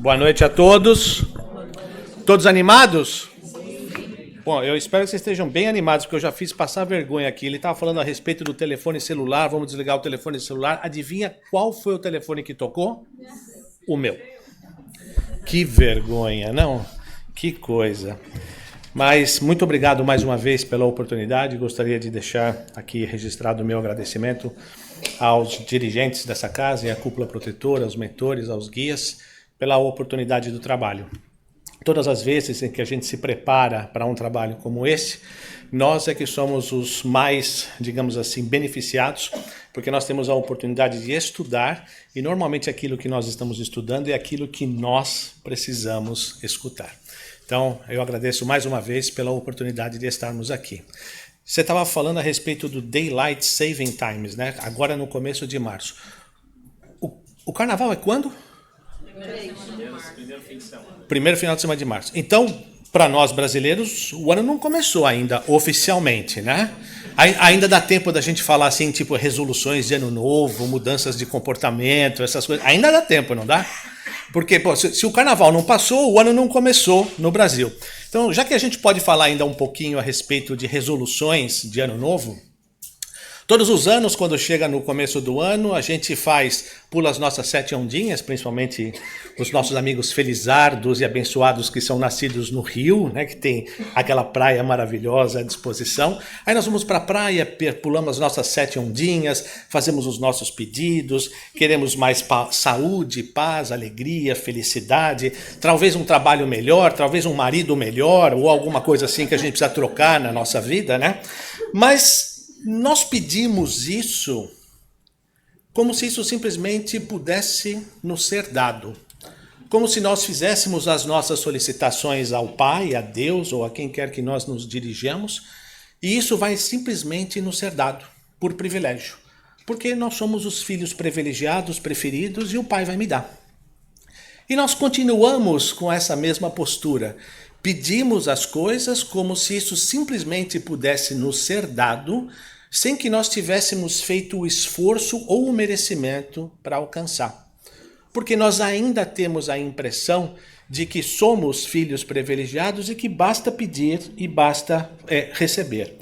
Boa noite a todos. Todos animados? Bom, eu espero que vocês estejam bem animados, porque eu já fiz passar vergonha aqui. Ele estava falando a respeito do telefone celular, vamos desligar o telefone celular. Adivinha qual foi o telefone que tocou? O meu. Que vergonha, não? Que coisa. Mas muito obrigado mais uma vez pela oportunidade. Gostaria de deixar aqui registrado o meu agradecimento aos dirigentes dessa casa e à cúpula protetora, aos mentores, aos guias, pela oportunidade do trabalho. Todas as vezes em que a gente se prepara para um trabalho como esse, nós é que somos os mais, digamos assim, beneficiados, porque nós temos a oportunidade de estudar e normalmente aquilo que nós estamos estudando é aquilo que nós precisamos escutar. Então, eu agradeço mais uma vez pela oportunidade de estarmos aqui. Você estava falando a respeito do Daylight Saving Times, né? Agora no começo de março. O carnaval é quando? Primeiro final de semana de março. Então, para nós brasileiros, o ano não começou ainda oficialmente, né? Ainda dá tempo da gente falar assim, tipo, resoluções de ano novo, mudanças de comportamento, essas coisas. Ainda dá tempo, não dá? Porque, pô, se o carnaval não passou, o ano não começou no Brasil. Então, já que a gente pode falar ainda um pouquinho a respeito de resoluções de ano novo, todos os anos, quando chega no começo do ano, a gente pula as nossas 7 ondinhas, principalmente os nossos amigos felizardos e abençoados que são nascidos no Rio, né, que tem aquela praia maravilhosa à disposição. Aí nós vamos para a praia, pulamos as nossas 7 ondinhas, fazemos os nossos pedidos, queremos mais saúde, paz, alegria, felicidade, talvez um trabalho melhor, talvez um marido melhor, ou alguma coisa assim que a gente precisa trocar na nossa vida, né? Mas nós pedimos isso como se isso simplesmente pudesse nos ser dado. Como se nós fizéssemos as nossas solicitações ao Pai, a Deus ou a quem quer que nós nos dirijamos, e isso vai simplesmente nos ser dado, por privilégio. Porque nós somos os filhos privilegiados, preferidos, e o Pai vai me dar. E nós continuamos com essa mesma postura. Pedimos as coisas como se isso simplesmente pudesse nos ser dado, sem que nós tivéssemos feito o esforço ou o merecimento para alcançar. Porque nós ainda temos a impressão de que somos filhos privilegiados e que basta pedir e basta receber.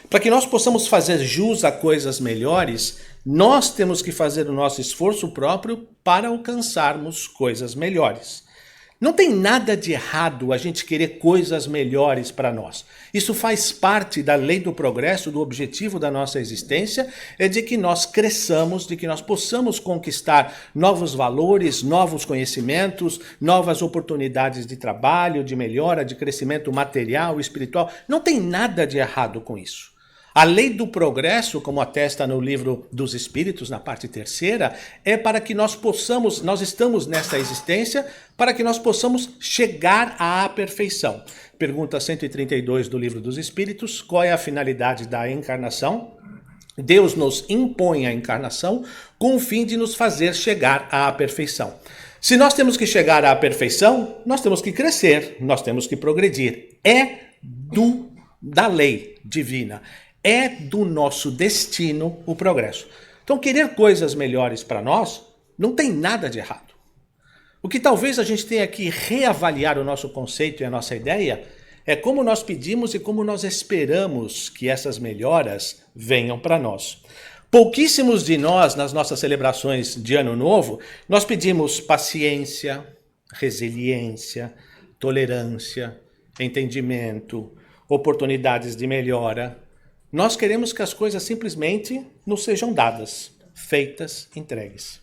Para que nós possamos fazer jus a coisas melhores, nós temos que fazer o nosso esforço próprio para alcançarmos coisas melhores. Não tem nada de errado a gente querer coisas melhores para nós. Isso faz parte da lei do progresso, do objetivo da nossa existência, é de que nós cresçamos, de que nós possamos conquistar novos valores, novos conhecimentos, novas oportunidades de trabalho, de melhora, de crescimento material, espiritual. Não tem nada de errado com isso. A lei do progresso, como atesta no livro dos Espíritos, na parte 3ª, é para que nós estamos nessa existência, para que nós possamos chegar à perfeição. Pergunta 132 do livro dos Espíritos, qual é a finalidade da encarnação? Deus nos impõe a encarnação com o fim de nos fazer chegar à perfeição. Se nós temos que chegar à perfeição, nós temos que crescer, nós temos que progredir. É da lei divina. É do nosso destino o progresso. Então, querer coisas melhores para nós não tem nada de errado. O que talvez a gente tenha que reavaliar o nosso conceito e a nossa ideia é como nós pedimos e como nós esperamos que essas melhoras venham para nós. Pouquíssimos de nós, nas nossas celebrações de Ano Novo, nós pedimos paciência, resiliência, tolerância, entendimento, oportunidades de melhora. Nós queremos que as coisas simplesmente nos sejam dadas, feitas, entregues.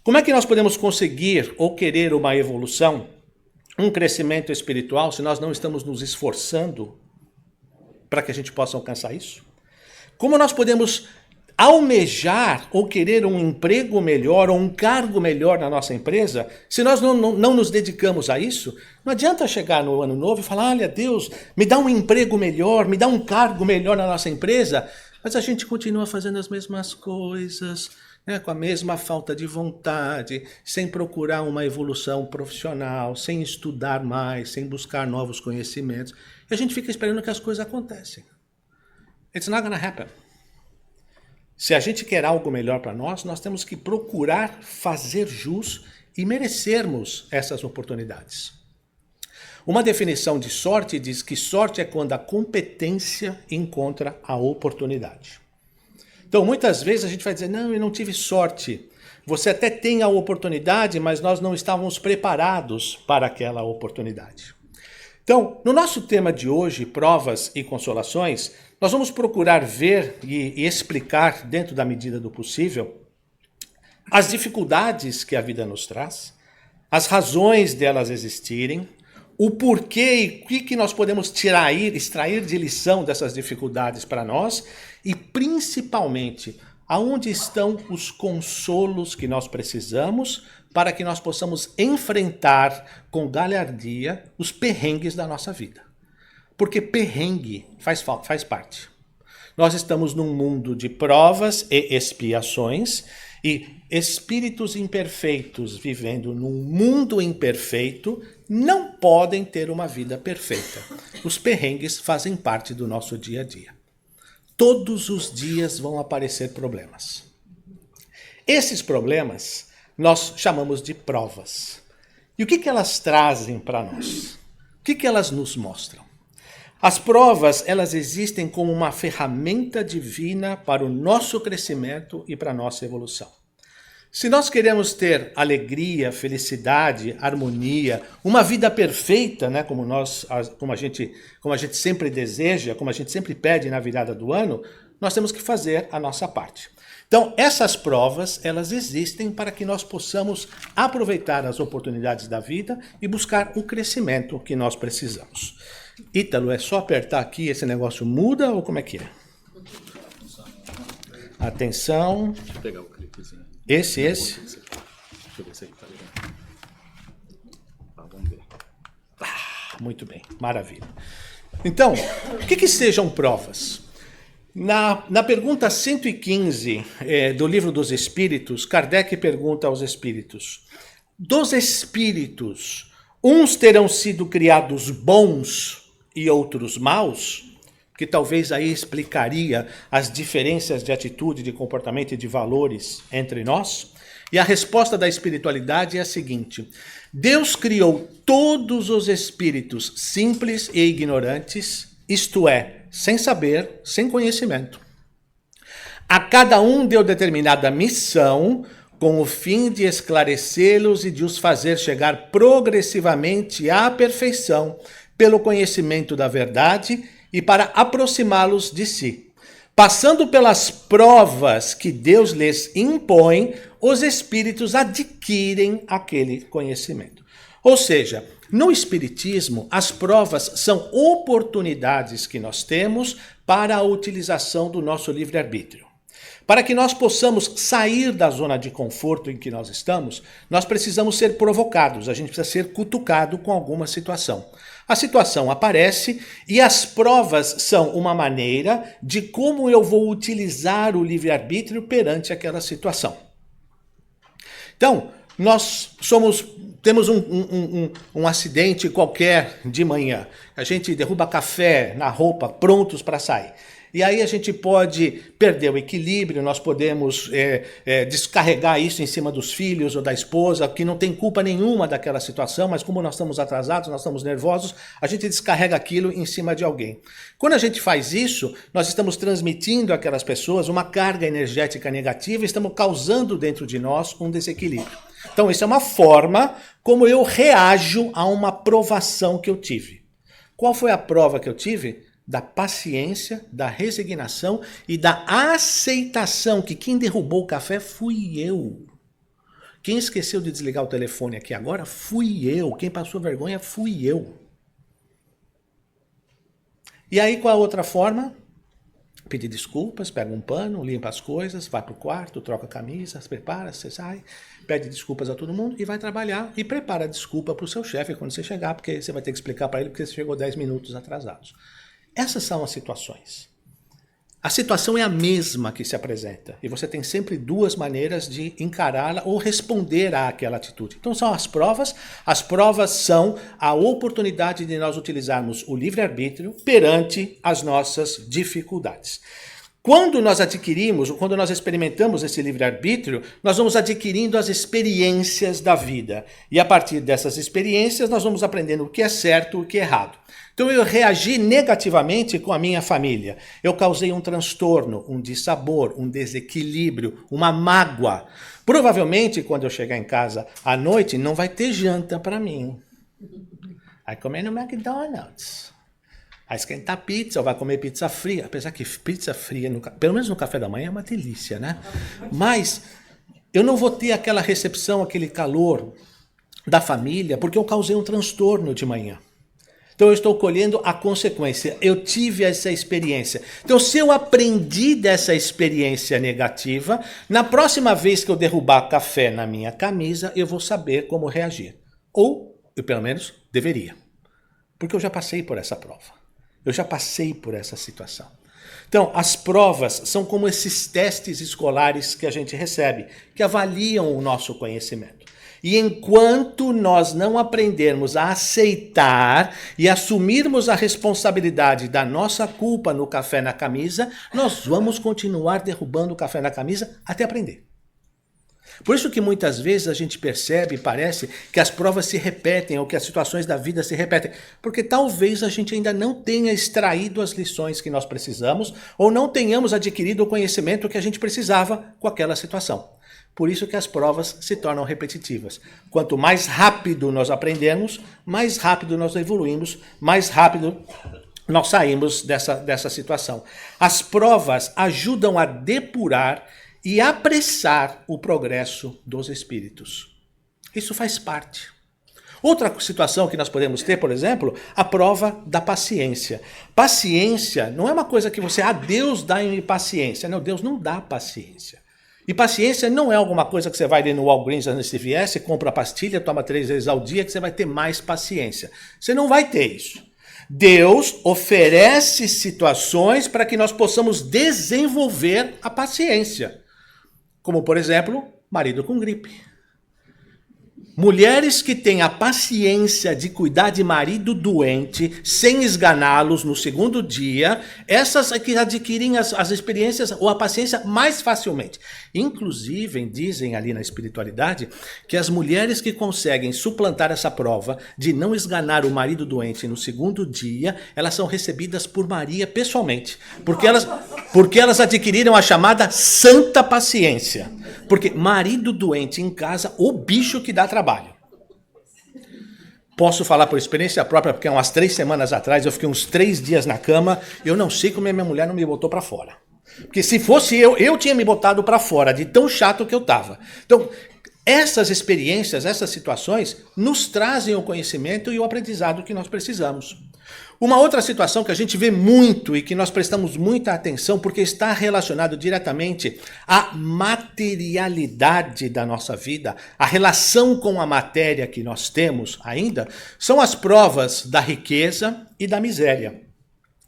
Como é que nós podemos conseguir ou querer uma evolução, um crescimento espiritual, se nós não estamos nos esforçando para que a gente possa alcançar isso? Como nós podemos almejar ou querer um emprego melhor ou um cargo melhor na nossa empresa, se nós não nos dedicamos a isso? Não adianta chegar no ano novo e falar, olha Deus, me dá um emprego melhor, me dá um cargo melhor na nossa empresa, mas a gente continua fazendo as mesmas coisas, né, com a mesma falta de vontade, sem procurar uma evolução profissional, sem estudar mais, sem buscar novos conhecimentos. E a gente fica esperando que as coisas acontecem. It's not gonna happen. Se a gente quer algo melhor para nós, nós temos que procurar fazer jus e merecermos essas oportunidades. Uma definição de sorte diz que sorte é quando a competência encontra a oportunidade. Então, muitas vezes a gente vai dizer, não, eu não tive sorte. Você até tem a oportunidade, mas nós não estávamos preparados para aquela oportunidade. Então, no nosso tema de hoje, provas e consolações, nós vamos procurar ver e explicar, dentro da medida do possível, as dificuldades que a vida nos traz, as razões delas existirem, o porquê e o que nós podemos extrair de lição dessas dificuldades para nós e, principalmente, aonde estão os consolos que nós precisamos para que nós possamos enfrentar com galhardia os perrengues da nossa vida. Porque perrengue faz parte. Nós estamos num mundo de provas e expiações e espíritos imperfeitos vivendo num mundo imperfeito não podem ter uma vida perfeita. Os perrengues fazem parte do nosso dia a dia. Todos os dias vão aparecer problemas. Esses problemas nós chamamos de provas. E o que elas trazem para nós? O que elas nos mostram? As provas, elas existem como uma ferramenta divina para o nosso crescimento e para a nossa evolução. Se nós queremos ter alegria, felicidade, harmonia, uma vida perfeita, né, como a gente sempre deseja, como a gente sempre pede na virada do ano, nós temos que fazer a nossa parte. Então, essas provas, elas existem para que nós possamos aproveitar as oportunidades da vida e buscar o crescimento que nós precisamos. Ítalo, é só apertar aqui, esse negócio muda ou como é que é? Atenção. Deixa eu pegar o clipezinho. Esse. Deixa eu ver se aqui tá ligado. Vamos ver. Muito bem, maravilha. Então, o que sejam provas? Na pergunta 115 do Livro dos Espíritos, Kardec pergunta aos espíritos: dos espíritos, uns terão sido criados bons e outros maus? Que talvez aí explicaria as diferenças de atitude, de comportamento e de valores entre nós. E a resposta da espiritualidade é a seguinte: Deus criou todos os espíritos simples e ignorantes, isto é, sem saber, sem conhecimento. A cada um deu determinada missão, com o fim de esclarecê-los e de os fazer chegar progressivamente à perfeição, pelo conhecimento da verdade e para aproximá-los de si. Passando pelas provas que Deus lhes impõe, os espíritos adquirem aquele conhecimento. Ou seja, no Espiritismo, as provas são oportunidades que nós temos para a utilização do nosso livre-arbítrio. Para que nós possamos sair da zona de conforto em que nós estamos, nós precisamos ser provocados, a gente precisa ser cutucado com alguma situação. A situação aparece e as provas são uma maneira de como eu vou utilizar o livre-arbítrio perante aquela situação. Então, nós temos um acidente qualquer de manhã. A gente derruba café na roupa, prontos para sair. E aí a gente pode perder o equilíbrio, nós podemos descarregar isso em cima dos filhos ou da esposa, que não tem culpa nenhuma daquela situação, mas como nós estamos atrasados, nós estamos nervosos, a gente descarrega aquilo em cima de alguém. Quando a gente faz isso, nós estamos transmitindo àquelas pessoas uma carga energética negativa e estamos causando dentro de nós um desequilíbrio. Então, isso é uma forma como eu reajo a uma provação que eu tive. Qual foi a prova que eu tive? Da paciência, da resignação e da aceitação que quem derrubou o café fui eu. Quem esqueceu de desligar o telefone aqui agora fui eu. Quem passou vergonha fui eu. E aí, qual a outra forma? Pedir desculpas, pega um pano, limpa as coisas, vai para o quarto, troca a camisa, se prepara, você sai, pede desculpas a todo mundo e vai trabalhar e prepara a desculpa para o seu chefe quando você chegar, porque você vai ter que explicar para ele porque você chegou 10 minutos atrasados. Essas são as situações. A situação é a mesma que se apresenta e você tem sempre duas maneiras de encará-la ou responder àquela atitude. Então são as provas. As provas são a oportunidade de nós utilizarmos o livre-arbítrio perante as nossas dificuldades. Quando nós adquirimos, ou quando nós experimentamos esse livre-arbítrio, nós vamos adquirindo as experiências da vida. E a partir dessas experiências, nós vamos aprendendo o que é certo e o que é errado. Então eu reagi negativamente com a minha família. Eu causei um transtorno, um dissabor, um desequilíbrio, uma mágoa. Provavelmente, quando eu chegar em casa à noite, não vai ter janta para mim. Vai comer no McDonald's. Vai esquentar pizza ou vai comer pizza fria. Apesar que pizza fria, pelo menos no café da manhã, é uma delícia, né? Mas eu não vou ter aquela recepção, aquele calor da família, porque eu causei um transtorno de manhã. Então eu estou colhendo a consequência. Eu tive essa experiência. Então se eu aprendi dessa experiência negativa, na próxima vez que eu derrubar café na minha camisa, eu vou saber como reagir. Ou, eu pelo menos, deveria. Porque eu já passei por essa prova. Eu já passei por essa situação. Então, as provas são como esses testes escolares que a gente recebe, que avaliam o nosso conhecimento. E enquanto nós não aprendermos a aceitar e assumirmos a responsabilidade da nossa culpa no café na camisa, nós vamos continuar derrubando o café na camisa até aprender. Por isso que muitas vezes a gente percebe e parece que as provas se repetem ou que as situações da vida se repetem, porque talvez a gente ainda não tenha extraído as lições que nós precisamos ou não tenhamos adquirido o conhecimento que a gente precisava com aquela situação. Por isso que as provas se tornam repetitivas. Quanto mais rápido nós aprendemos, mais rápido nós evoluímos, mais rápido nós saímos dessa situação. As provas ajudam a depurar e apressar o progresso dos espíritos. Isso faz parte. Outra situação que nós podemos ter, por exemplo, a prova da paciência. Paciência não é uma coisa que você, Deus dá-me paciência. Não, Deus não dá paciência. E paciência não é alguma coisa que você vai ali no Walgreens, no CVS, compra a pastilha, toma 3 vezes ao dia, que você vai ter mais paciência. Você não vai ter isso. Deus oferece situações para que nós possamos desenvolver a paciência. Como, por exemplo, marido com gripe. Mulheres que têm a paciência de cuidar de marido doente, sem esganá-los no segundo dia, essas é que adquirem as experiências ou a paciência mais facilmente. Inclusive, dizem ali na espiritualidade, que as mulheres que conseguem suplantar essa prova de não esganar o marido doente no segundo dia, elas são recebidas por Maria pessoalmente. Porque elas adquiriram a chamada santa paciência. Porque marido doente em casa, o bicho que dá trabalho. Posso falar por experiência própria, porque umas 3 semanas atrás eu fiquei uns 3 dias na cama, eu não sei como a minha mulher não me botou para fora. Porque se fosse eu tinha me botado para fora, de tão chato que eu estava. Então, essas experiências, essas situações, nos trazem o conhecimento e o aprendizado que nós precisamos. Uma outra situação que a gente vê muito e que nós prestamos muita atenção, porque está relacionado diretamente à materialidade da nossa vida, a relação com a matéria que nós temos ainda, são as provas da riqueza e da miséria.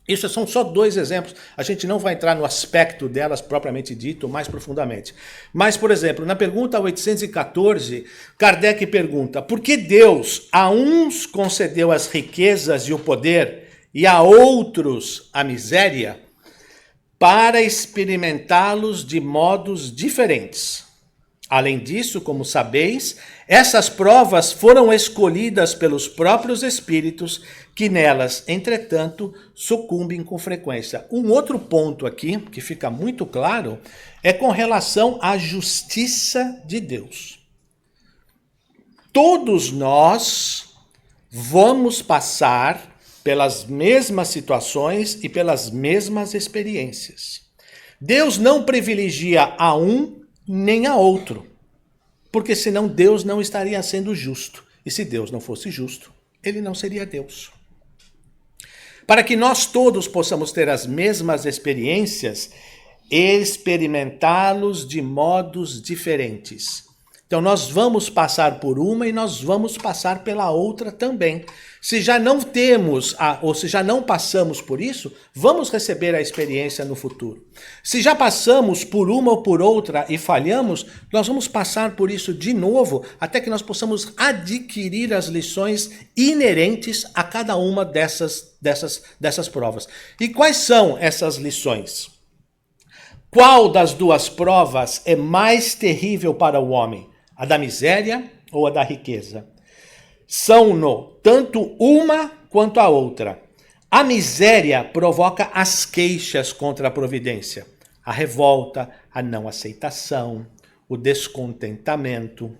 Isso são só 2 exemplos, a gente não vai entrar no aspecto delas propriamente dito mais profundamente. Mas, por exemplo, na pergunta 814, Kardec pergunta: por que Deus a uns concedeu as riquezas e o poder e a outros a miséria? Para experimentá-los de modos diferentes. Além disso, como sabeis, essas provas foram escolhidas pelos próprios espíritos, que nelas, entretanto, sucumbem com frequência. Um outro ponto aqui, que fica muito claro, é com relação à justiça de Deus. Todos nós vamos passar pelas mesmas situações e pelas mesmas experiências. Deus não privilegia a um nem a outro, porque senão Deus não estaria sendo justo. E se Deus não fosse justo, ele não seria Deus. Para que nós todos possamos ter as mesmas experiências, experimentá-los de modos diferentes. Então nós vamos passar por uma e nós vamos passar pela outra também. Se já não temos, ou se já não passamos por isso, vamos receber a experiência no futuro. Se já passamos por uma ou por outra e falhamos, nós vamos passar por isso de novo, até que nós possamos adquirir as lições inerentes a cada uma dessas provas. E quais são essas lições? Qual das duas provas é mais terrível para o homem? A da miséria ou a da riqueza? São-no tanto uma quanto a outra. A miséria provoca as queixas contra a providência, a revolta, a não aceitação, o descontentamento.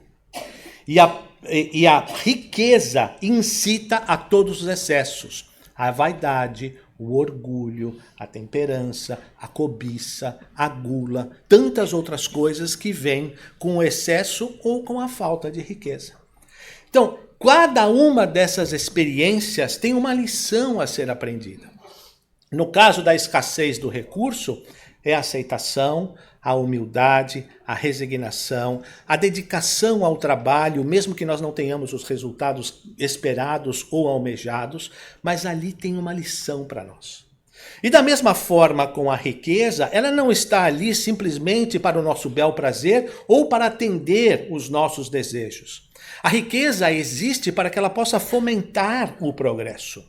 E a riqueza incita a todos os excessos, a vaidade, o orgulho, a temperança, a cobiça, a gula, tantas outras coisas que vêm com o excesso ou com a falta de riqueza. Então, cada uma dessas experiências tem uma lição a ser aprendida. No caso da escassez do recurso, é a aceitação, a humildade, a resignação, a dedicação ao trabalho, mesmo que nós não tenhamos os resultados esperados ou almejados, mas ali tem uma lição para nós. E da mesma forma com a riqueza, ela não está ali simplesmente para o nosso bel prazer ou para atender os nossos desejos. A riqueza existe para que ela possa fomentar o progresso.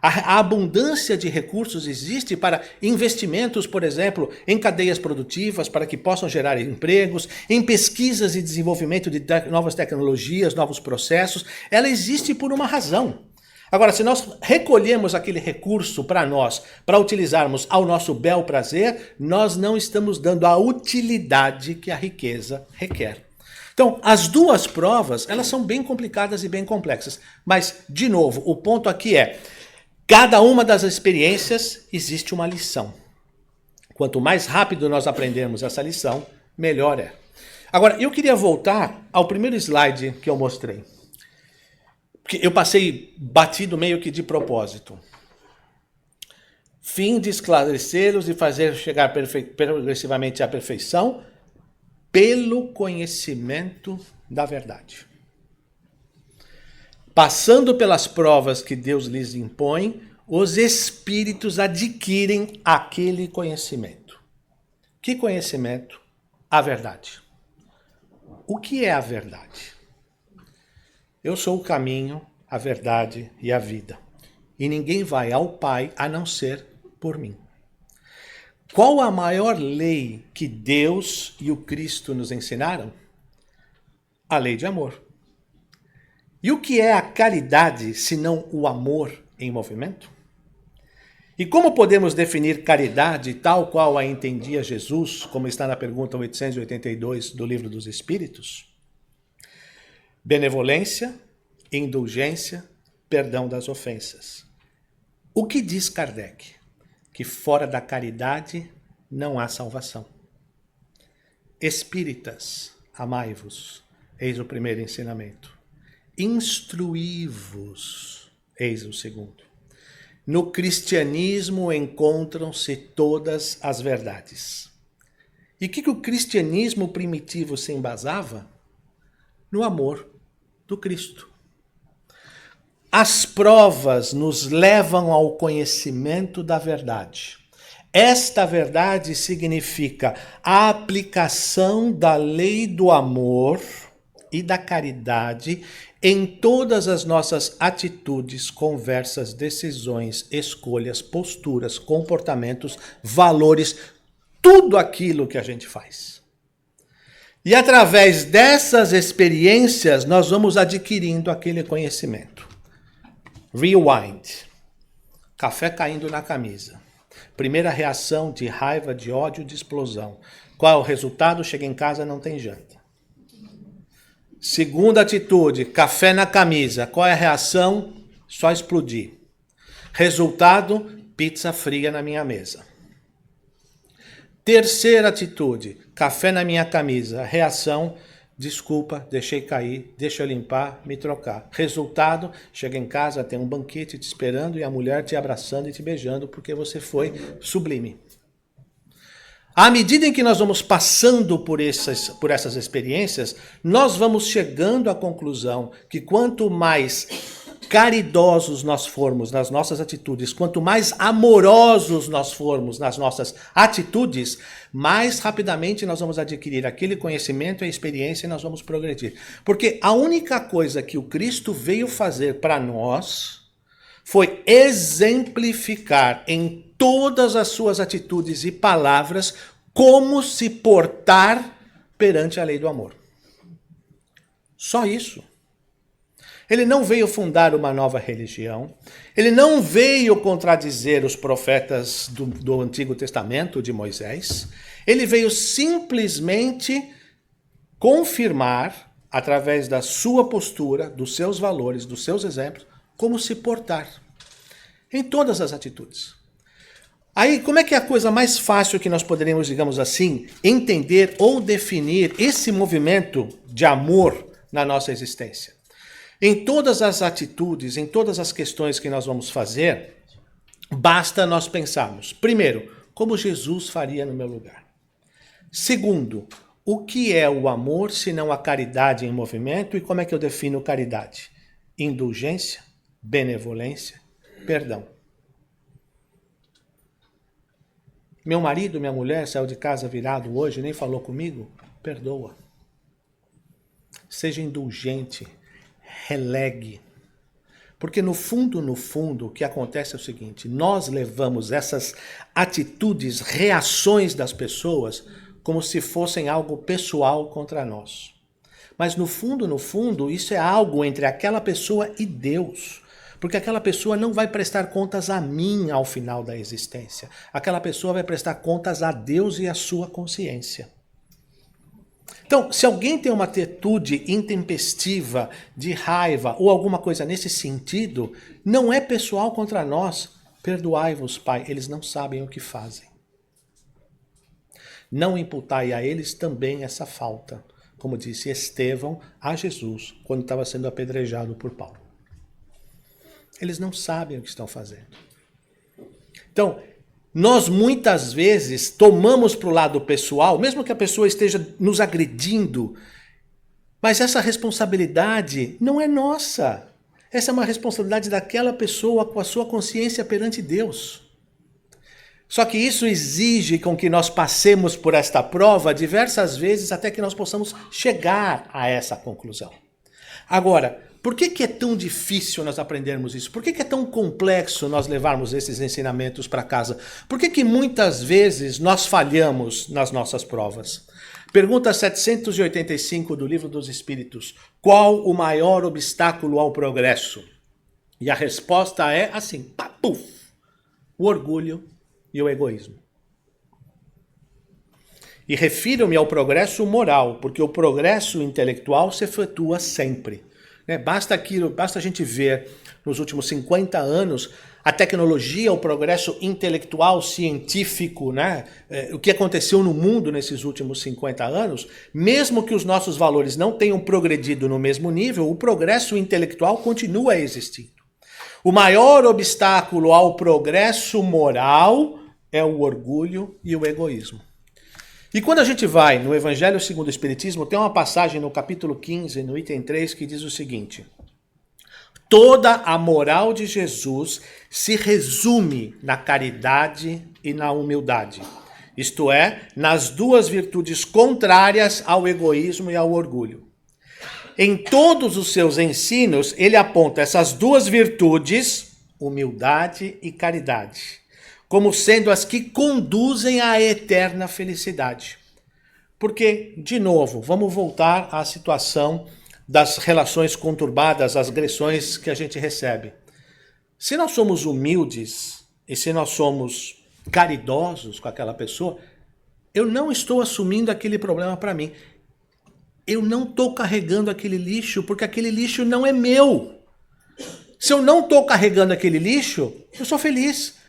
A abundância de recursos existe para investimentos, por exemplo, em cadeias produtivas, para que possam gerar empregos, em pesquisas e desenvolvimento de novas tecnologias, novos processos. Ela existe por uma razão. Agora, se nós recolhemos aquele recurso para nós, para utilizarmos ao nosso bel prazer, nós não estamos dando a utilidade que a riqueza requer. Então, as duas provas, elas são bem complicadas e bem complexas. Mas, de novo, o ponto aqui é: cada uma das experiências existe uma lição. Quanto mais rápido nós aprendermos essa lição, melhor é. Agora, eu queria voltar ao primeiro slide que eu mostrei. Porque eu passei batido meio que de propósito. Fim de esclarecê-los e fazer chegar progressivamente à perfeição pelo conhecimento da verdade. Passando pelas provas que Deus lhes impõe, os espíritos adquirem aquele conhecimento. Que conhecimento? A verdade. O que é a verdade? Eu sou o caminho, a verdade e a vida. E ninguém vai ao Pai a não ser por mim. Qual a maior lei que Deus e o Cristo nos ensinaram? A lei de amor. E o que é a caridade, senão o amor em movimento? E como podemos definir caridade tal qual a entendia Jesus, como está na pergunta 882 do Livro dos Espíritos? Benevolência, indulgência, perdão das ofensas. O que diz Kardec? Que fora da caridade não há salvação. Espíritas, amai-vos, eis o primeiro ensinamento. Instruí-vos, eis o segundo. No cristianismo encontram-se todas as verdades. E o que o cristianismo primitivo se embasava? No amor do Cristo. As provas nos levam ao conhecimento da verdade. Esta verdade significa a aplicação da lei do amor e da caridade em todas as nossas atitudes, conversas, decisões, escolhas, posturas, comportamentos, valores, tudo aquilo que a gente faz. E através dessas experiências, nós vamos adquirindo aquele conhecimento. Rewind. Café caindo na camisa. Primeira reação de raiva, de ódio, de explosão. Qual é o resultado? Chega em casa, não tem janta. Segunda atitude, café na camisa. Qual é a reação? Só explodir. Resultado, pizza fria na minha mesa. Terceira atitude, café na minha camisa. Reação, desculpa, deixei cair, deixa eu limpar, me trocar. Resultado, chega em casa, tem um banquete te esperando e a mulher te abraçando e te beijando porque você foi sublime. À medida em que nós vamos passando por essas experiências, nós vamos chegando à conclusão que quanto mais caridosos nós formos nas nossas atitudes, quanto mais amorosos nós formos nas nossas atitudes, mais rapidamente nós vamos adquirir aquele conhecimento e a experiência e nós vamos progredir. Porque a única coisa que o Cristo veio fazer para nós foi exemplificar em todas as suas atitudes e palavras como se portar perante a lei do amor. Só isso. Ele não veio fundar uma nova religião. Ele não veio contradizer os profetas do Antigo Testamento de Moisés. Ele veio simplesmente confirmar, através da sua postura, dos seus valores, dos seus exemplos, como se portar em todas as atitudes. Aí, como é que é a coisa mais fácil que nós poderíamos, digamos assim, entender ou definir esse movimento de amor na nossa existência? Em todas as atitudes, em todas as questões que nós vamos fazer, basta nós pensarmos, primeiro, como Jesus faria no meu lugar. Segundo, o que é o amor se não a caridade em movimento e como é que eu defino caridade? Indulgência, benevolência, perdão. Meu marido, minha mulher saiu de casa virado hoje, nem falou comigo? Perdoa. Seja indulgente, relegue. Porque no fundo, o que acontece é o seguinte, nós levamos essas atitudes, reações das pessoas como se fossem algo pessoal contra nós. Mas no fundo, isso é algo entre aquela pessoa e Deus. Porque aquela pessoa não vai prestar contas a mim ao final da existência. Aquela pessoa vai prestar contas a Deus e à sua consciência. Então, se alguém tem uma atitude intempestiva, de raiva ou alguma coisa nesse sentido, não é pessoal contra nós. Perdoai-vos, Pai, eles não sabem o que fazem. Não imputai a eles também essa falta, como disse Estevão a Jesus, quando estava sendo apedrejado por Paulo. Eles não sabem o que estão fazendo. Então, nós muitas vezes tomamos para o lado pessoal, mesmo que a pessoa esteja nos agredindo, mas essa responsabilidade não é nossa. Essa é uma responsabilidade daquela pessoa com a sua consciência perante Deus. Só que isso exige com que nós passemos por esta prova diversas vezes até que nós possamos chegar a essa conclusão. Agora, por que é tão difícil nós aprendermos isso? Por que é tão complexo nós levarmos esses ensinamentos para casa? Por que muitas vezes nós falhamos nas nossas provas? Pergunta 785 do Livro dos Espíritos. Qual o maior obstáculo ao progresso? E a resposta é assim, puf, o orgulho e o egoísmo. E refiro-me ao progresso moral, porque o progresso intelectual se efetua sempre. Basta a gente ver nos últimos 50 anos a tecnologia, o progresso intelectual, científico, o que aconteceu no mundo nesses últimos 50 anos, mesmo que os nossos valores não tenham progredido no mesmo nível, o progresso intelectual continua existindo. O maior obstáculo ao progresso moral é o orgulho e o egoísmo. E quando a gente vai no Evangelho segundo o Espiritismo, tem uma passagem no capítulo 15, no item 3, que diz o seguinte: toda a moral de Jesus se resume na caridade e na humildade. Isto é, nas duas virtudes contrárias ao egoísmo e ao orgulho. Em todos os seus ensinos, ele aponta essas duas virtudes, humildade e caridade, como sendo as que conduzem à eterna felicidade. Porque, de novo, vamos voltar à situação das relações conturbadas, as agressões que a gente recebe. Se nós somos humildes e se nós somos caridosos com aquela pessoa, eu não estou assumindo aquele problema para mim. Eu não estou carregando aquele lixo porque aquele lixo não é meu. Se eu não estou carregando aquele lixo, eu sou feliz.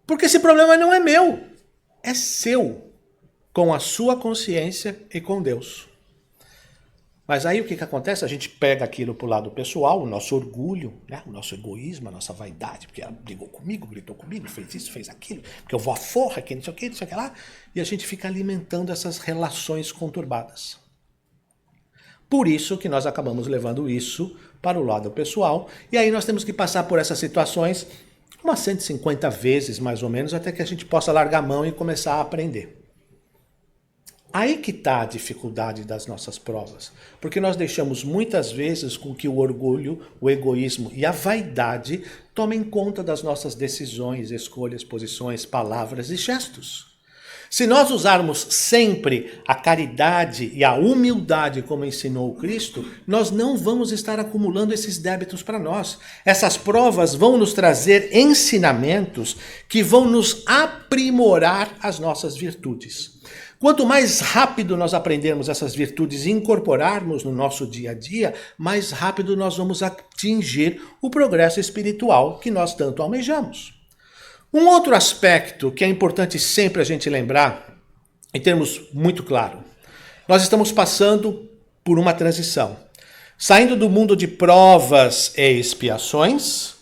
Porque esse problema não é meu, é seu, com a sua consciência e com Deus. Mas aí o que acontece? A gente pega aquilo para o lado pessoal, o nosso orgulho, o nosso egoísmo, a nossa vaidade, porque ela brigou comigo, gritou comigo, fez isso, fez aquilo, porque eu vou à forra, que não sei o que, lá, e a gente fica alimentando essas relações conturbadas. Por isso que nós acabamos levando isso para o lado pessoal, e aí nós temos que passar por essas situações umas 150 vezes, mais ou menos, até que a gente possa largar a mão e começar a aprender. Aí que está a dificuldade das nossas provas, porque nós deixamos muitas vezes com que o orgulho, o egoísmo e a vaidade tomem conta das nossas decisões, escolhas, posições, palavras e gestos. Se nós usarmos sempre a caridade e a humildade como ensinou Cristo, nós não vamos estar acumulando esses débitos para nós. Essas provas vão nos trazer ensinamentos que vão nos aprimorar as nossas virtudes. Quanto mais rápido nós aprendermos essas virtudes e incorporarmos no nosso dia a dia, mais rápido nós vamos atingir o progresso espiritual que nós tanto almejamos. Um outro aspecto que é importante sempre a gente lembrar, em termos muito claros, nós estamos passando por uma transição, saindo do mundo de provas e expiações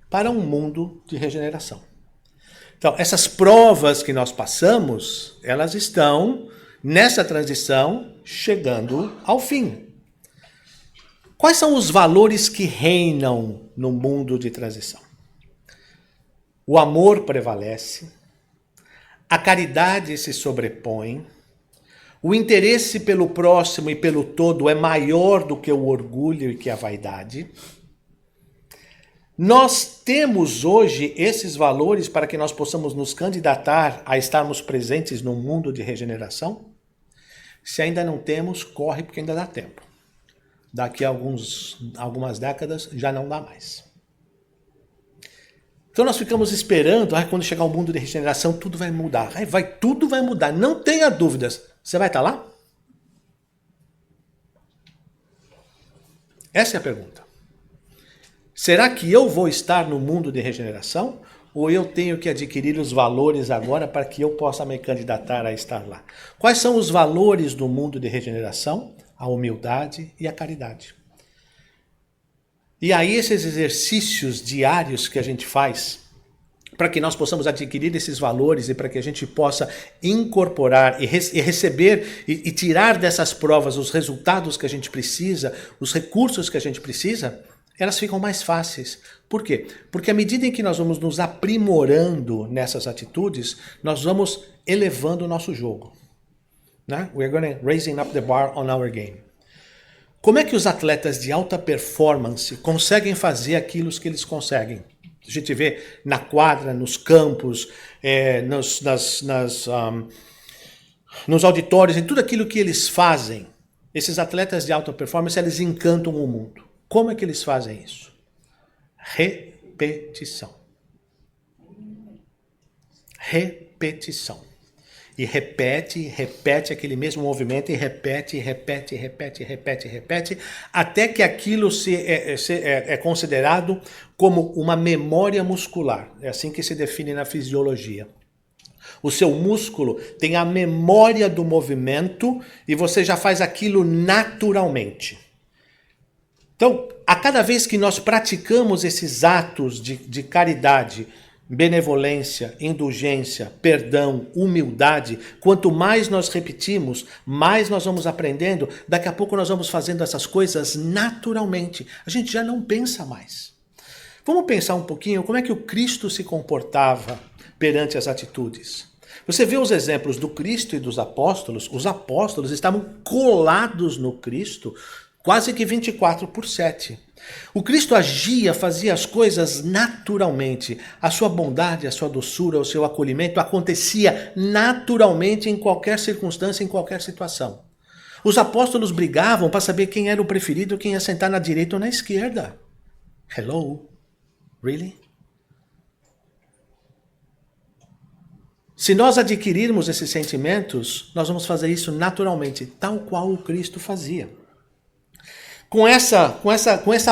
para um mundo de regeneração. Então, essas provas que nós passamos, elas estão nessa transição chegando ao fim. Quais são os valores que reinam no mundo de transição? O amor prevalece, a caridade se sobrepõe, o interesse pelo próximo e pelo todo é maior do que o orgulho e que a vaidade. Nós temos hoje esses valores para que nós possamos nos candidatar a estarmos presentes no mundo de regeneração? Se ainda não temos, corre porque ainda dá tempo. Daqui a algumas décadas já não dá mais. Então nós ficamos esperando, quando chegar o mundo de regeneração, tudo vai mudar. Tudo vai mudar, não tenha dúvidas. Você vai estar lá? Essa é a pergunta. Será que eu vou estar no mundo de regeneração? Ou eu tenho que adquirir os valores agora para que eu possa me candidatar a estar lá? Quais são os valores do mundo de regeneração? A humildade e a caridade. E aí esses exercícios diários que a gente faz, para que nós possamos adquirir esses valores e para que a gente possa incorporar e receber e tirar dessas provas os resultados que a gente precisa, os recursos que a gente precisa, elas ficam mais fáceis. Por quê? Porque à medida em que nós vamos nos aprimorando nessas atitudes, nós vamos elevando o nosso jogo. Né? We're going to raising up the bar on our game. Como é que os atletas de alta performance conseguem fazer aquilo que eles conseguem? A gente vê na quadra, nos campos, nos auditórios, em tudo aquilo que eles fazem. Esses atletas de alta performance, eles encantam o mundo. Como é que eles fazem isso? Repetição. Repetição. E repete aquele mesmo movimento, e repete, até que aquilo é considerado como uma memória muscular. É assim que se define na fisiologia. O seu músculo tem a memória do movimento e você já faz aquilo naturalmente. Então, a cada vez que nós praticamos esses atos de caridade, benevolência, indulgência, perdão, humildade, quanto mais nós repetimos, mais nós vamos aprendendo, daqui a pouco nós vamos fazendo essas coisas naturalmente. A gente já não pensa mais. Vamos pensar um pouquinho como é que o Cristo se comportava perante as atitudes. Você vê os exemplos do Cristo e dos apóstolos, os apóstolos estavam colados no Cristo quase que 24/7. O Cristo agia, fazia as coisas naturalmente. A sua bondade, a sua doçura, o seu acolhimento acontecia naturalmente em qualquer circunstância, em qualquer situação. Os apóstolos brigavam para saber quem era o preferido, quem ia sentar na direita ou na esquerda. Hello? Really? Se nós adquirirmos esses sentimentos, nós vamos fazer isso naturalmente, tal qual o Cristo fazia. Com essa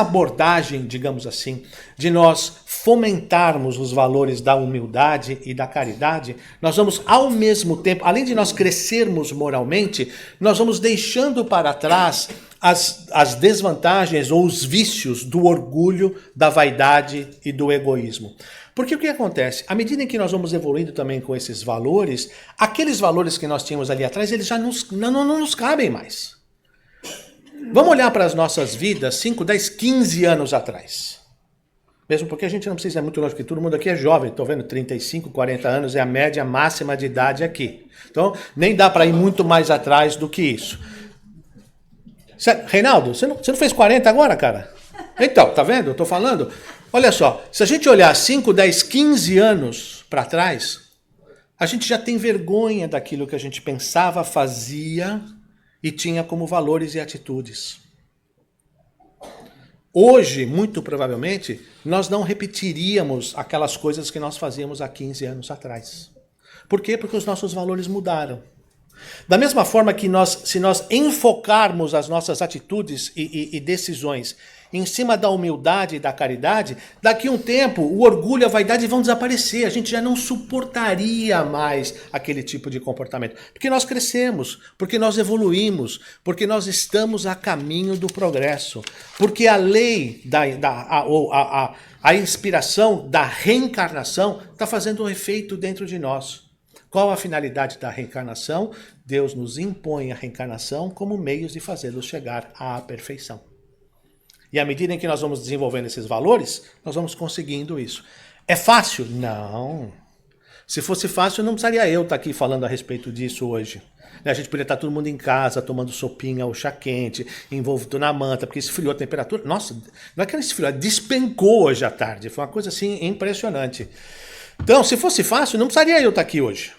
abordagem, digamos assim, de nós fomentarmos os valores da humildade e da caridade, nós vamos ao mesmo tempo, além de nós crescermos moralmente, nós vamos deixando para trás as desvantagens ou os vícios do orgulho, da vaidade e do egoísmo. Porque o que acontece? À medida em que nós vamos evoluindo também com esses valores, aqueles valores que nós tínhamos ali atrás, eles já não nos cabem mais. Vamos olhar para as nossas vidas 5, 10, 15 anos atrás. Mesmo porque a gente não precisa ir muito longe, porque todo mundo aqui é jovem. Estou vendo 35, 40 anos é a média máxima de idade aqui. Então, nem dá para ir muito mais atrás do que isso. Reinaldo, você não fez 40 agora, cara? Então, tá vendo? Eu estou falando. Olha só, se a gente olhar 5, 10, 15 anos para trás, A gente já tem vergonha daquilo que a gente pensava, fazia e tinha como valores e atitudes. Hoje, muito provavelmente, nós não repetiríamos aquelas coisas que nós fazíamos há 15 anos atrás. Por quê? Porque os nossos valores mudaram. Da mesma forma que se nós enfocarmos as nossas atitudes e decisões em cima da humildade e da caridade, daqui a um tempo o orgulho e a vaidade vão desaparecer. A gente já não suportaria mais aquele tipo de comportamento. Porque nós crescemos, porque nós evoluímos, porque nós estamos a caminho do progresso. Porque a lei, a inspiração da reencarnação está fazendo um efeito dentro de nós. Qual a finalidade da reencarnação? Deus nos impõe a reencarnação como meios de fazê-los chegar à perfeição. E à medida em que nós vamos desenvolvendo esses valores, nós vamos conseguindo isso. É fácil? Não. Se fosse fácil, não precisaria eu estar aqui falando a respeito disso hoje. A gente poderia estar todo mundo em casa, tomando sopinha ou chá quente, envolvido na manta, porque esfriou a temperatura. Nossa, não é que ela esfriou, ela despencou hoje à tarde. Foi uma coisa assim impressionante. Então, se fosse fácil, não precisaria eu estar aqui hoje.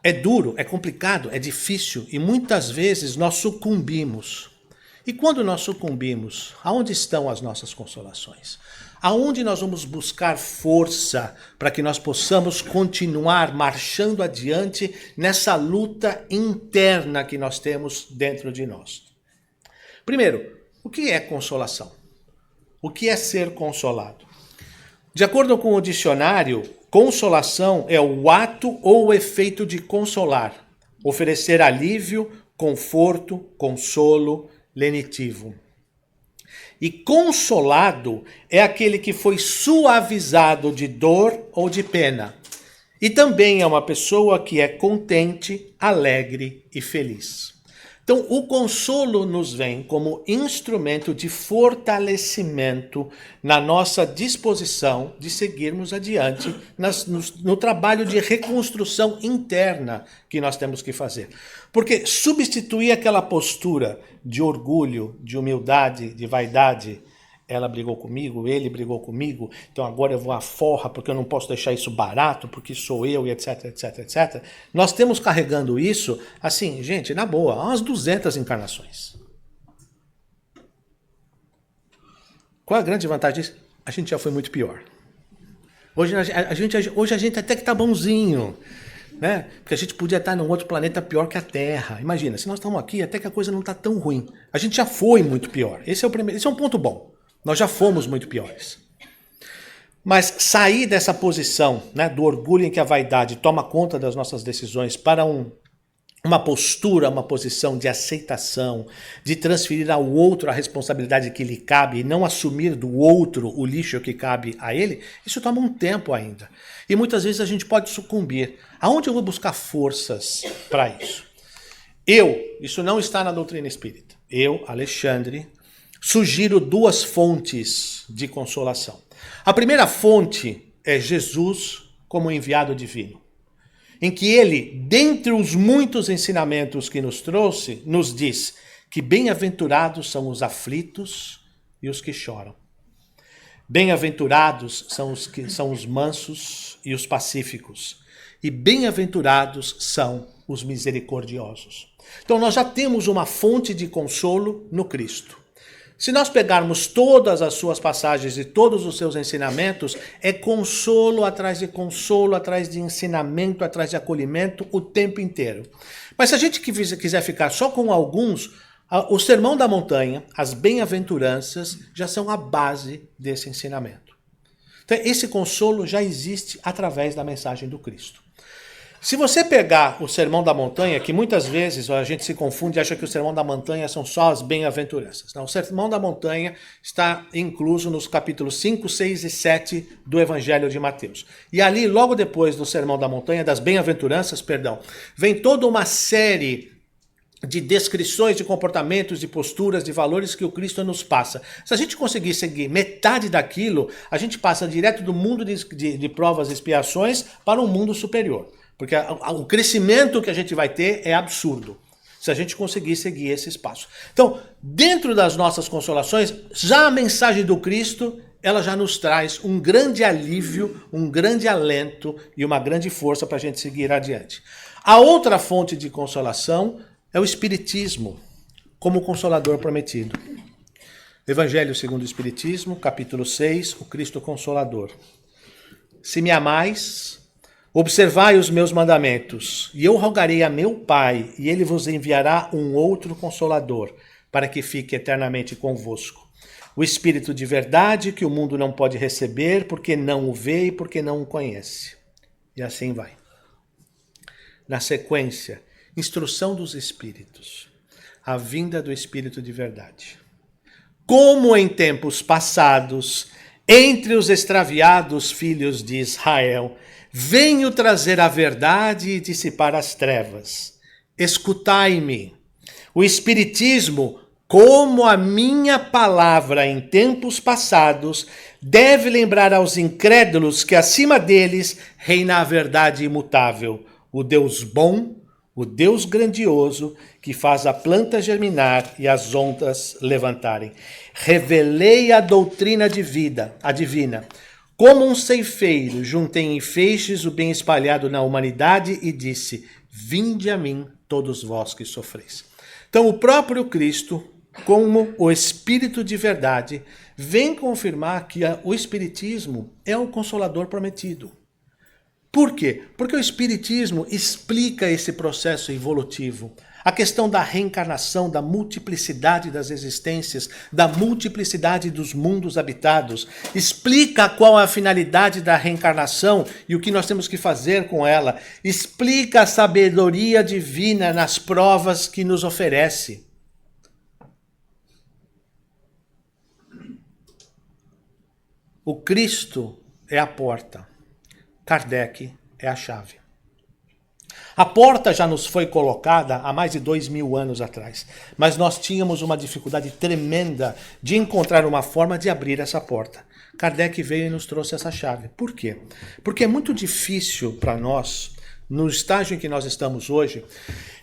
É duro, é complicado, é difícil e muitas vezes nós sucumbimos. E quando nós sucumbimos, aonde estão as nossas consolações? Aonde nós vamos buscar força para que nós possamos continuar marchando adiante nessa luta interna que nós temos dentro de nós? Primeiro, o que é consolação? O que é ser consolado? De acordo com o dicionário, consolação é o ato ou o efeito de consolar, oferecer alívio, conforto, consolo, lenitivo. E consolado é aquele que foi suavizado de dor ou de pena. E também é uma pessoa que é contente, alegre e feliz. Então, o consolo nos vem como instrumento de fortalecimento na nossa disposição de seguirmos adiante no trabalho de reconstrução interna que nós temos que fazer. Porque substituir aquela postura de orgulho, de humildade, de vaidade, ela brigou comigo, ele brigou comigo, então agora eu vou à forra porque eu não posso deixar isso barato, porque sou eu e etc, etc, etc. Nós temos carregando isso, assim, gente, na boa, há umas 200 encarnações. Qual é a grande vantagem disso? A gente já foi muito pior. Hoje a gente até que tá bonzinho, né? Porque a gente podia estar num outro planeta pior que a Terra. Imagina, se nós estamos aqui, até que a coisa não está tão ruim. A gente já foi muito pior. Esse é um ponto bom. Nós já fomos muito piores. Mas sair dessa posição, né, do orgulho em que a vaidade toma conta das nossas decisões para uma postura, uma posição de aceitação, de transferir ao outro a responsabilidade que lhe cabe e não assumir do outro o lixo que cabe a ele, isso toma um tempo ainda. E muitas vezes a gente pode sucumbir. Aonde eu vou buscar forças para isso? Isso não está na doutrina espírita. Eu, Alexandre, sugiro 2 fontes de consolação. A primeira fonte é Jesus como enviado divino, em que ele, dentre os muitos ensinamentos que nos trouxe, nos diz que bem-aventurados são os aflitos e os que choram. Bem-aventurados são os mansos e os pacíficos. E bem-aventurados são os misericordiosos. Então nós já temos uma fonte de consolo no Cristo. Se nós pegarmos todas as suas passagens e todos os seus ensinamentos, é consolo atrás de ensinamento, atrás de acolhimento o tempo inteiro. Mas se a gente quiser ficar só com alguns, o Sermão da Montanha, as bem-aventuranças, já são a base desse ensinamento. Então, esse consolo já existe através da mensagem do Cristo. Se você pegar o Sermão da Montanha, que muitas vezes a gente se confunde e acha que o Sermão da Montanha são só as bem-aventuranças. Não, o Sermão da Montanha está incluso nos capítulos 5, 6 e 7 do Evangelho de Mateus. E ali, logo depois do Sermão da Montanha, das bem-aventuranças, vem toda uma série de descrições de comportamentos, de posturas, de valores que o Cristo nos passa. Se a gente conseguir seguir metade daquilo, a gente passa direto do mundo de provas e expiações para um mundo superior. Porque o crescimento que a gente vai ter é absurdo, se a gente conseguir seguir esse espaço. Então, dentro das nossas consolações, já a mensagem do Cristo ela já nos traz um grande alívio, um grande alento e uma grande força para a gente seguir adiante. A outra fonte de consolação é o Espiritismo, como consolador prometido. Evangelho segundo o Espiritismo, capítulo 6, o Cristo Consolador. Se me amais, observai os meus mandamentos, e eu rogarei a meu Pai, e ele vos enviará um outro Consolador, para que fique eternamente convosco. O Espírito de verdade que o mundo não pode receber, porque não o vê e porque não o conhece. E assim vai. Na sequência, instrução dos Espíritos. A vinda do Espírito de verdade. Como em tempos passados, entre os extraviados filhos de Israel, venho trazer a verdade e dissipar as trevas. Escutai-me. O Espiritismo, como a minha palavra em tempos passados, deve lembrar aos incrédulos que acima deles reina a verdade imutável, o Deus bom, o Deus grandioso, que faz a planta germinar e as ondas levantarem. Revelei a doutrina de vida, a divina. Como um ceifeiro, juntei em feixes o bem espalhado na humanidade e disse, vinde a mim, todos vós que sofreis. Então o próprio Cristo, como o Espírito de verdade, vem confirmar que o Espiritismo é o Consolador prometido. Por quê? Porque o Espiritismo explica esse processo evolutivo. A questão da reencarnação, da multiplicidade das existências, da multiplicidade dos mundos habitados. Explica qual é a finalidade da reencarnação e o que nós temos que fazer com ela. Explica a sabedoria divina nas provas que nos oferece. O Cristo é a porta. Kardec é a chave. A porta já nos foi colocada há mais de 2000 anos atrás, mas nós tínhamos uma dificuldade tremenda de encontrar uma forma de abrir essa porta. Kardec veio e nos trouxe essa chave. Por quê? Porque é muito difícil para nós, no estágio em que nós estamos hoje,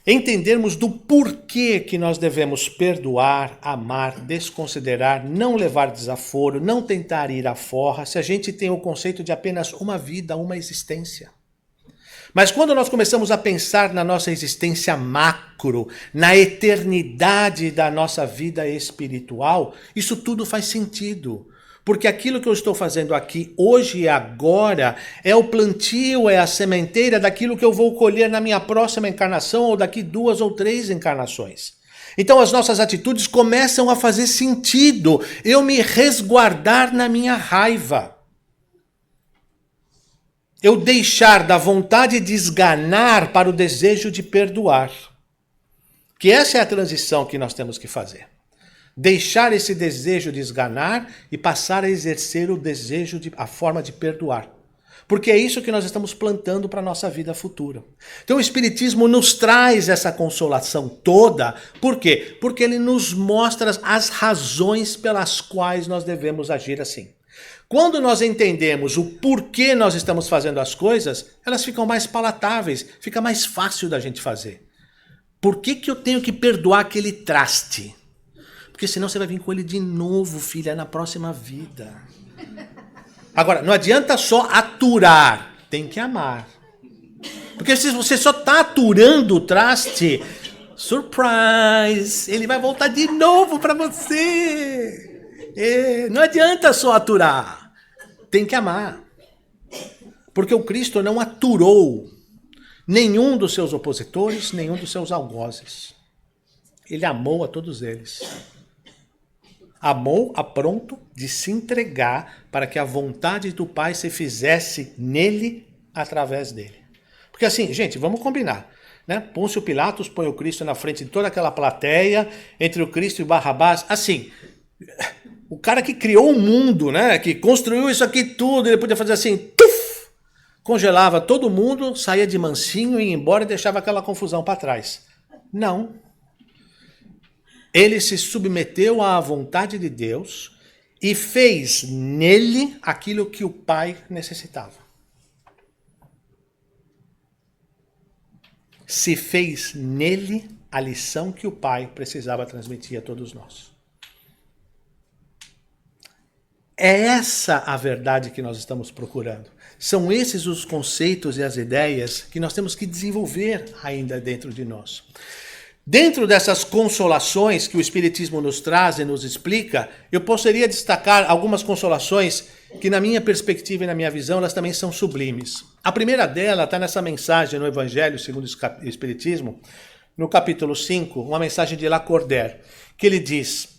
entendermos do porquê que nós devemos perdoar, amar, desconsiderar, não levar desaforo, não tentar ir à forra, se a gente tem o conceito de apenas uma vida, uma existência. Mas quando nós começamos a pensar na nossa existência macro, na eternidade da nossa vida espiritual, isso tudo faz sentido. Porque aquilo que eu estou fazendo aqui, hoje e agora, é o plantio, é a sementeira daquilo que eu vou colher na minha próxima encarnação ou daqui 2 ou 3 encarnações. Então as nossas atitudes começam a fazer sentido. Eu me resguardar na minha raiva. Eu deixar da vontade de esganar para o desejo de perdoar. Que essa é a transição que nós temos que fazer. Deixar esse desejo de esganar e passar a exercer o desejo, a forma de perdoar. Porque é isso que nós estamos plantando para a nossa vida futura. Então o Espiritismo nos traz essa consolação toda. Por quê? Porque ele nos mostra as razões pelas quais nós devemos agir assim. Quando nós entendemos o porquê nós estamos fazendo as coisas, elas ficam mais palatáveis, fica mais fácil da gente fazer. Por que eu tenho que perdoar aquele traste? Porque senão você vai vir com ele de novo, filha, na próxima vida. Agora, não adianta só aturar, tem que amar. Porque se você só está aturando o traste, surprise, ele vai voltar de novo para você. Não adianta só aturar, tem que amar. Porque o Cristo não aturou nenhum dos seus opositores, nenhum dos seus algozes. Ele amou a todos eles. Amou a ponto de se entregar para que a vontade do Pai se fizesse nele, através dele. Porque assim, gente, vamos combinar. Né? Pôncio Pilatos põe o Cristo na frente de toda aquela plateia, entre o Cristo e Barrabás. Assim, o cara que criou o mundo, né? Que construiu isso aqui tudo, ele podia fazer assim, tuf, congelava todo mundo, saía de mansinho, ia embora e deixava aquela confusão para trás. Não. Ele se submeteu à vontade de Deus e fez nele aquilo que o Pai necessitava. Se fez nele a lição que o Pai precisava transmitir a todos nós. É essa a verdade que nós estamos procurando. São esses os conceitos e as ideias que nós temos que desenvolver ainda dentro de nós. Dentro dessas consolações que o Espiritismo nos traz e nos explica, eu poderia destacar algumas consolações que, na minha perspectiva e na minha visão, elas também são sublimes. A primeira delas está nessa mensagem no Evangelho segundo o Espiritismo, no capítulo 5, uma mensagem de Lacordaire, que ele diz: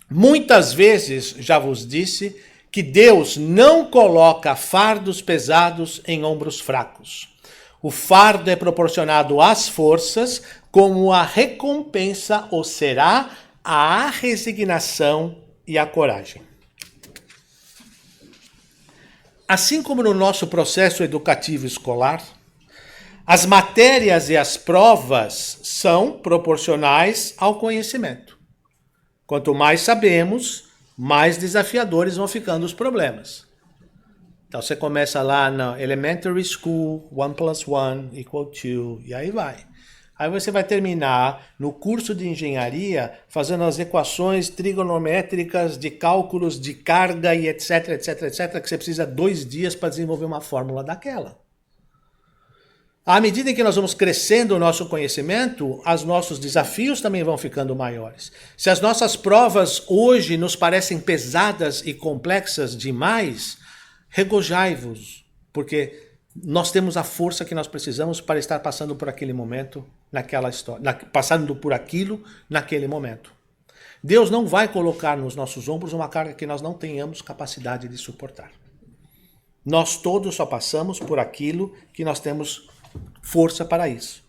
muitas vezes já vos disse que Deus não coloca fardos pesados em ombros fracos. O fardo é proporcionado às forças, como a recompensa o será a resignação e a coragem. Assim como no nosso processo educativo escolar, as matérias e as provas são proporcionais ao conhecimento. Quanto mais sabemos, mais desafiadores vão ficando os problemas. Então você começa lá na elementary school, 1 + 1 = 2, e aí vai. Aí você vai terminar no curso de engenharia fazendo as equações trigonométricas de cálculos de carga e etc, etc, etc, que você precisa 2 dias para desenvolver uma fórmula daquela. À medida em que nós vamos crescendo o nosso conhecimento, os nossos desafios também vão ficando maiores. Se as nossas provas hoje nos parecem pesadas e complexas demais, regozijai-vos, porque nós temos a força que nós precisamos para estar passando por aquele momento, naquela história, passando por aquilo naquele momento. Deus não vai colocar nos nossos ombros uma carga que nós não tenhamos capacidade de suportar. Nós todos só passamos por aquilo que nós temos força para isso.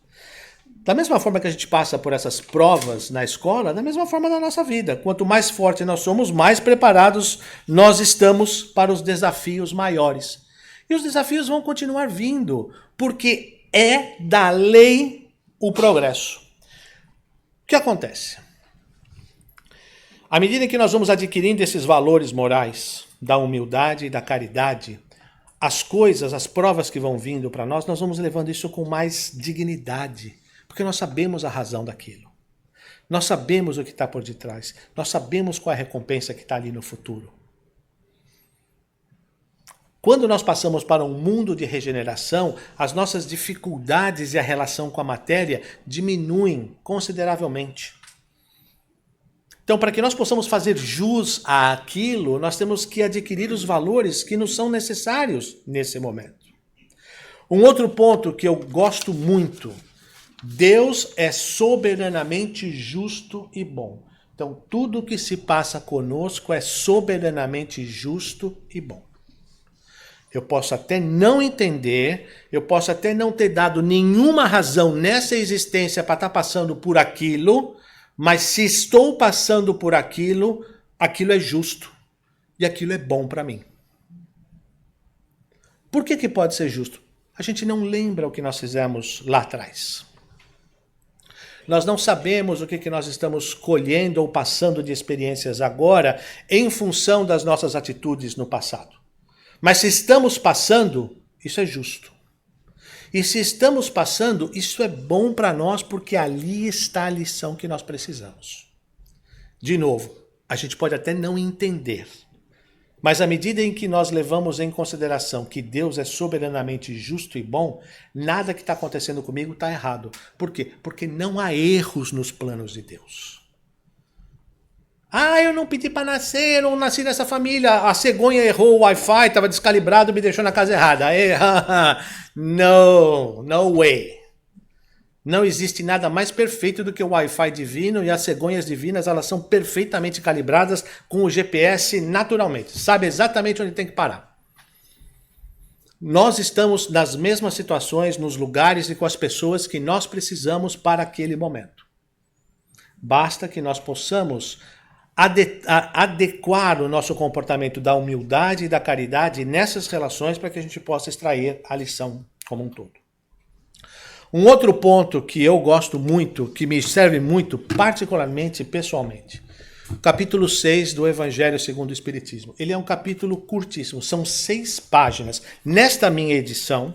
Da mesma forma que a gente passa por essas provas na escola, da mesma forma na nossa vida. Quanto mais forte nós somos, mais preparados nós estamos para os desafios maiores. E os desafios vão continuar vindo, porque é da lei o progresso. O que acontece? À medida que nós vamos adquirindo esses valores morais, da humildade e da caridade, as coisas, as provas que vão vindo para nós vamos levando isso com mais dignidade, porque nós sabemos a razão daquilo. Nós sabemos o que está por detrás. Nós sabemos qual é a recompensa que está ali no futuro. Quando nós passamos para um mundo de regeneração, as nossas dificuldades e a relação com a matéria diminuem consideravelmente. Então, para que nós possamos fazer jus àquilo, nós temos que adquirir os valores que nos são necessários nesse momento. Um outro ponto que eu gosto muito: Deus é soberanamente justo e bom. Então, tudo que se passa conosco é soberanamente justo e bom. Eu posso até não entender, eu posso até não ter dado nenhuma razão nessa existência para estar passando por aquilo, mas se estou passando por aquilo, aquilo é justo e aquilo é bom para mim. Por que pode ser justo? A gente não lembra o que nós fizemos lá atrás. Nós não sabemos o que nós estamos colhendo ou passando de experiências agora em função das nossas atitudes no passado. Mas se estamos passando, isso é justo. E se estamos passando, isso é bom para nós, porque ali está a lição que nós precisamos. De novo, a gente pode até não entender, mas à medida em que nós levamos em consideração que Deus é soberanamente justo e bom, nada que está acontecendo comigo está errado. Por quê? Porque não há erros nos planos de Deus. Eu não pedi para nascer, eu não nasci nessa família, a cegonha errou o Wi-Fi, estava descalibrado, me deixou na casa errada. No way. Não existe nada mais perfeito do que o Wi-Fi divino, e as cegonhas divinas, elas são perfeitamente calibradas com o GPS naturalmente. Sabe exatamente onde tem que parar. Nós estamos nas mesmas situações, nos lugares e com as pessoas que nós precisamos para aquele momento. Basta que nós possamos adequar o nosso comportamento da humildade e da caridade nessas relações para que a gente possa extrair a lição como um todo. Um outro ponto que eu gosto muito, que me serve muito, particularmente pessoalmente, capítulo 6 do Evangelho segundo o Espiritismo. Ele é um capítulo curtíssimo, são 6 páginas. Nesta minha edição,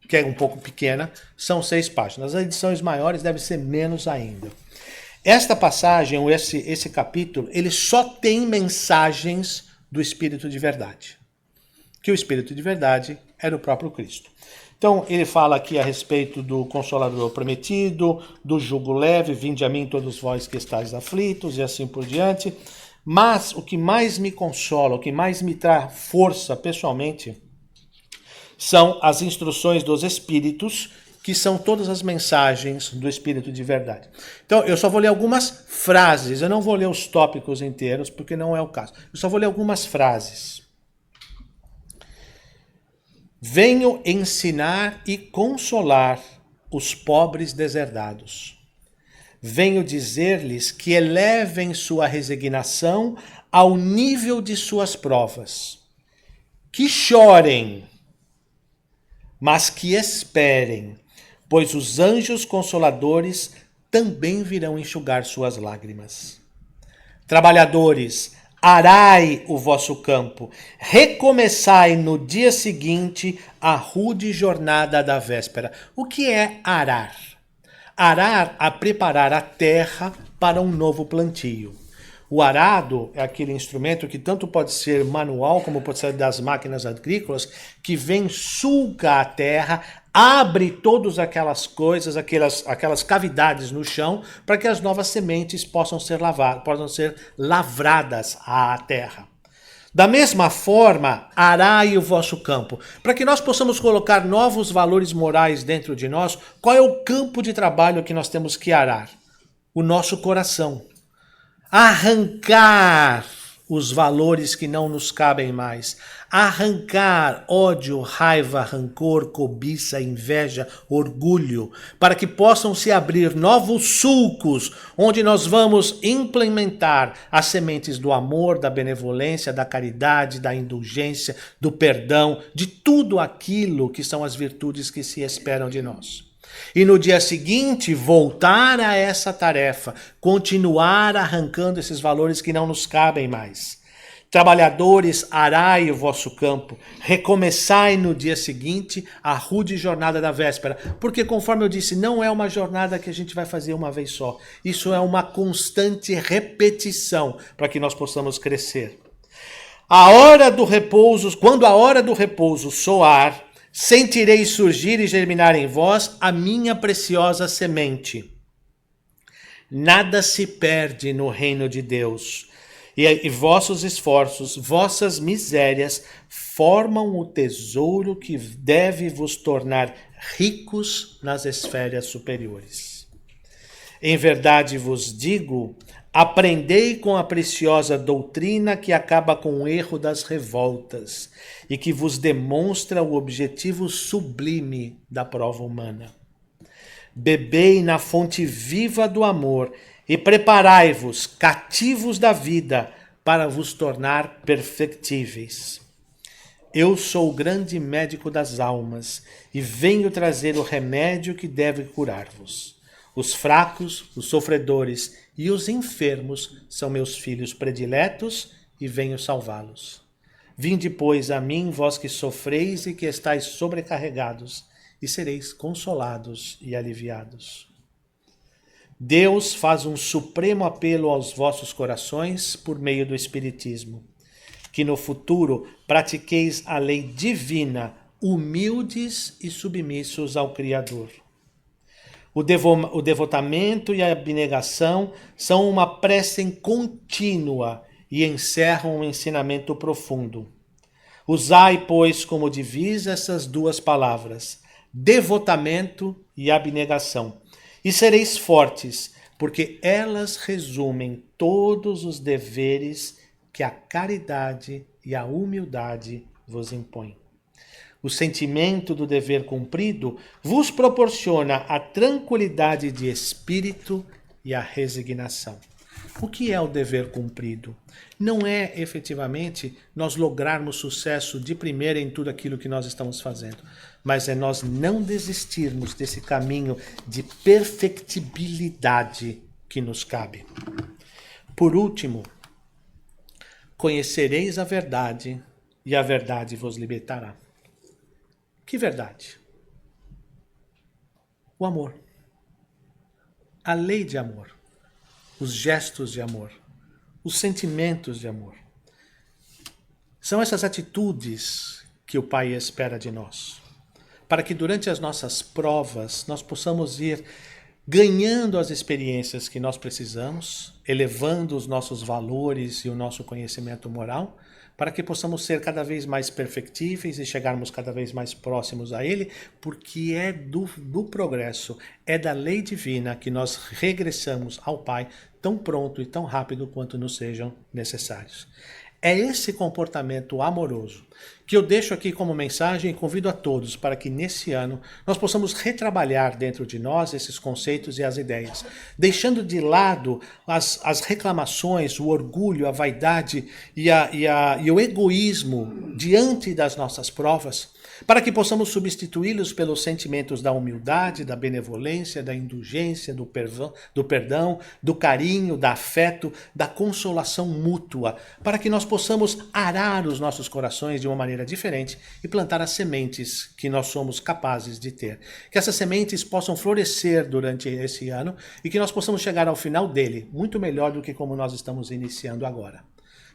que é um pouco pequena, são 6 páginas. As edições maiores devem ser menos ainda. Esta passagem, esse capítulo, ele só tem mensagens do Espírito de verdade. Que o Espírito de verdade era o próprio Cristo. Então, ele fala aqui a respeito do Consolador prometido, do jugo leve, vinde a mim todos vós que estáis aflitos, e assim por diante. Mas o que mais me consola, o que mais me traz força pessoalmente, são as instruções dos Espíritos, que são todas as mensagens do Espírito de verdade. Então, eu só vou ler algumas frases, eu não vou ler os tópicos inteiros, porque não é o caso. Eu só vou ler algumas frases. Venho ensinar e consolar os pobres deserdados. Venho dizer-lhes que elevem sua resignação ao nível de suas provas. Que chorem, mas que esperem, pois os anjos consoladores também virão enxugar suas lágrimas. Trabalhadores, arai o vosso campo, recomeçai no dia seguinte a rude jornada da véspera. O que é arar? Arar a preparar a terra para um novo plantio. O arado é aquele instrumento que tanto pode ser manual como pode ser das máquinas agrícolas, que vem, suga a terra, abre todas aquelas coisas, aquelas cavidades no chão, para que as novas sementes possam ser lavradas à terra. Da mesma forma, arai o vosso campo. Para que nós possamos colocar novos valores morais dentro de nós, qual é o campo de trabalho que nós temos que arar? O nosso coração. Arrancar os valores que não nos cabem mais. Arrancar ódio, raiva, rancor, cobiça, inveja, orgulho, para que possam se abrir novos sulcos, onde nós vamos implementar as sementes do amor, da benevolência, da caridade, da indulgência, do perdão, de tudo aquilo que são as virtudes que se esperam de nós. E no dia seguinte, voltar a essa tarefa, continuar arrancando esses valores que não nos cabem mais. Trabalhadores, arai o vosso campo, recomeçai no dia seguinte a rude jornada da véspera. Porque, conforme eu disse, não é uma jornada que a gente vai fazer uma vez só. Isso é uma constante repetição para que nós possamos crescer. A hora do repouso, quando a hora do repouso soar, sentirei surgir e germinar em vós a minha preciosa semente. Nada se perde no reino de Deus, e vossos esforços, vossas misérias, formam o tesouro que deve vos tornar ricos nas esferas superiores. Em verdade vos digo, aprendei com a preciosa doutrina que acaba com o erro das revoltas e que vos demonstra o objetivo sublime da prova humana. Bebei na fonte viva do amor e preparai-vos, cativos da vida, para vos tornar perfectíveis. Eu sou o grande médico das almas e venho trazer o remédio que deve curar-vos. Os fracos, os sofredores e os enfermos são meus filhos prediletos e venho salvá-los. Vinde, pois, a mim, vós que sofreis e que estáis sobrecarregados, e sereis consolados e aliviados. Deus faz um supremo apelo aos vossos corações por meio do Espiritismo. Que no futuro pratiqueis a lei divina, humildes e submissos ao Criador. O devotamento e a abnegação são uma prece contínua e encerram um ensinamento profundo. Usai, pois, como divisa essas duas palavras, devotamento e abnegação, e sereis fortes, porque elas resumem todos os deveres que a caridade e a humildade vos impõem. O sentimento do dever cumprido vos proporciona a tranquilidade de espírito e a resignação. O que é o dever cumprido? Não é efetivamente nós lograrmos sucesso de primeira em tudo aquilo que nós estamos fazendo, mas é nós não desistirmos desse caminho de perfectibilidade que nos cabe. Por último, conhecereis a verdade e a verdade vos libertará. Que verdade? O amor. A lei de amor. Os gestos de amor. Os sentimentos de amor. São essas atitudes que o Pai espera de nós, para que durante as nossas provas nós possamos ir ganhando as experiências que nós precisamos, elevando os nossos valores e o nosso conhecimento moral, para que possamos ser cada vez mais perfectíveis e chegarmos cada vez mais próximos a Ele, porque é do progresso, é da lei divina que nós regressamos ao Pai tão pronto e tão rápido quanto nos sejam necessários. É esse comportamento amoroso que eu deixo aqui como mensagem e convido a todos para que nesse ano nós possamos retrabalhar dentro de nós esses conceitos e as ideias, deixando de lado as reclamações, o orgulho, a vaidade e o egoísmo diante das nossas provas, para que possamos substituí-los pelos sentimentos da humildade, da benevolência, da indulgência, do perdão, do carinho, do afeto, da consolação mútua, para que nós possamos arar os nossos corações de uma maneira diferente e plantar as sementes que nós somos capazes de ter. Que essas sementes possam florescer durante esse ano e que nós possamos chegar ao final dele muito melhor do que como nós estamos iniciando agora.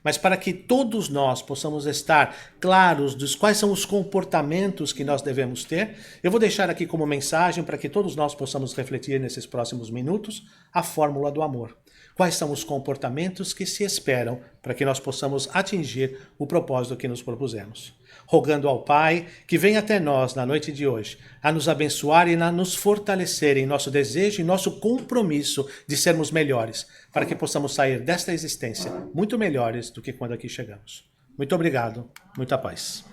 Mas para que todos nós possamos estar claros dos quais são os comportamentos que nós devemos ter, eu vou deixar aqui como mensagem para que todos nós possamos refletir nesses próximos minutos a fórmula do amor. Quais são os comportamentos que se esperam para que nós possamos atingir o propósito que nos propusemos. Rogando ao Pai que venha até nós na noite de hoje, a nos abençoar e a nos fortalecer em nosso desejo e nosso compromisso de sermos melhores, para que possamos sair desta existência muito melhores do que quando aqui chegamos. Muito obrigado, muita paz.